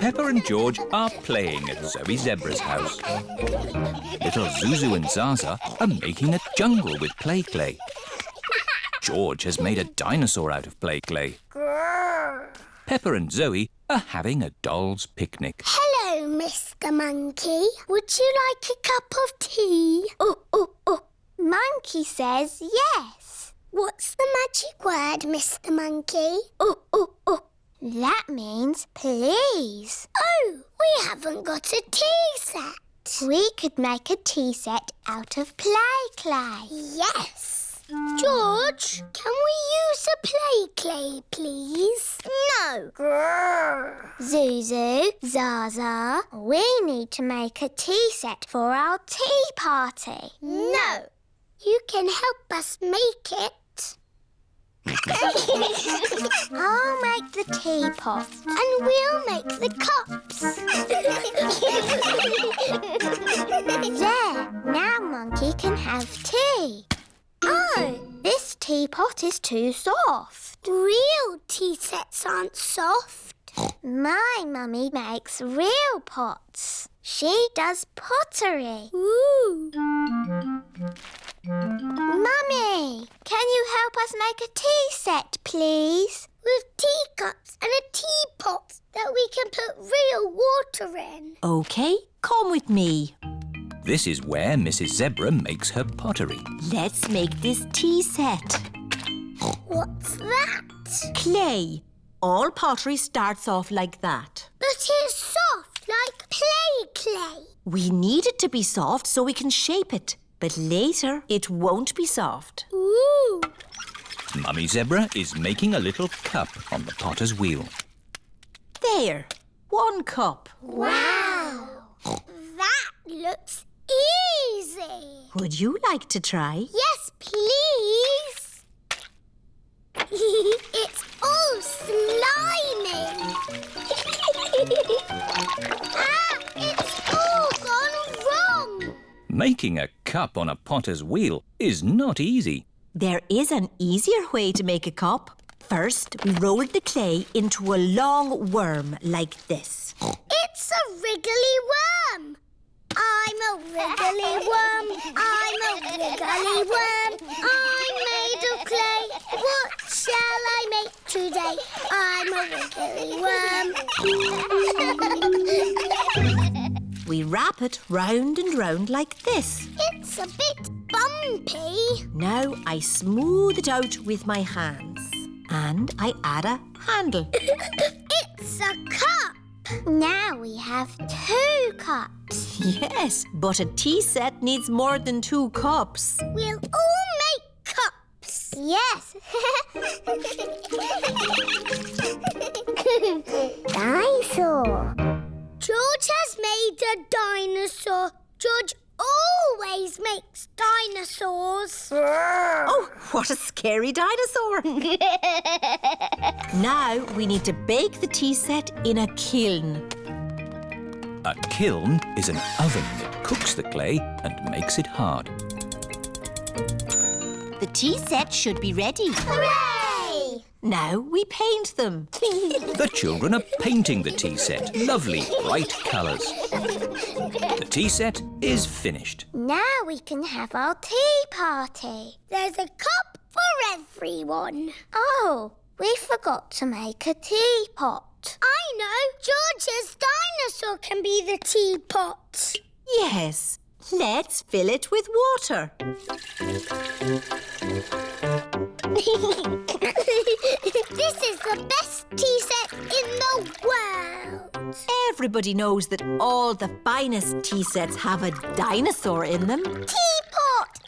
Peppa and George are playing at Zoe Zebra's house. Little Zuzu and Zaza are making a jungle with play clay. George has made a dinosaur out of play clay. Peppa and Zoe are having a doll's picnic. Hello, Mr. Monkey. Would you like a cup of tea? Monkey says yes. What's the magic word, Mr. Monkey? That means please. Oh, we haven't got a tea set. We could make a tea set out of play clay. Yes. George, can we use a play clay, please? No. Zuzu, Zaza, we need to make a tea set for our tea party. No. You can help us make it. I'll make the teapot and we'll make the cups. There, now Monkey can have tea. Oh, this teapot is too soft. Real tea sets aren't soft. My mummy makes real pots. She does pottery. Ooh. Mummy, can you help us make a tea set, please? With teacups and a teapot that we can put real water in. OK, come with me. This is where Mrs. Zebra makes her pottery. Let's make this tea set. What's that? Clay. All pottery starts off like that. But it's soft, like play clay. We need it to be soft so we can shape it. But later, it won't be soft. Ooh. Mummy Zebra is making a little cup on the potter's wheel. There, 1 cup. Wow. That looks easy. Would you like to try? Yes, please. It's all slimy. It's all gone wrong. Making a cup on a potter's wheel is not easy. There is an easier way to make a cup. First, we roll the clay into a long worm like this. It's a wriggly worm. I'm a wriggly worm. I'm a wriggly worm. I'm made of clay. What shall I make today? I'm a wriggly worm. We wrap it round and round like this. It's a bit bumpy. Now I smooth it out with my hands. And I add a handle. It's a cup. Now we have 2 cups. Yes, but a tea set needs more than 2 cups. We'll all make cups. Yes. Dinosaur. George has made a dinosaur. George always makes dinosaurs. Oh, what a scary dinosaur. Now we need to bake the tea set in a kiln. A kiln is an oven that cooks the clay and makes it hard. The tea set should be ready. Hooray! Now we paint them. The children are painting the tea set. Lovely, bright colours. The tea set is finished. Now we can have our tea party. There's a cup for everyone. Oh, we forgot to make a teapot. I know. George's dinosaur can be the teapot. Yes, let's fill it with water. This is the best tea set in the world. Everybody knows that all the finest tea sets have a dinosaur in them. Teapot!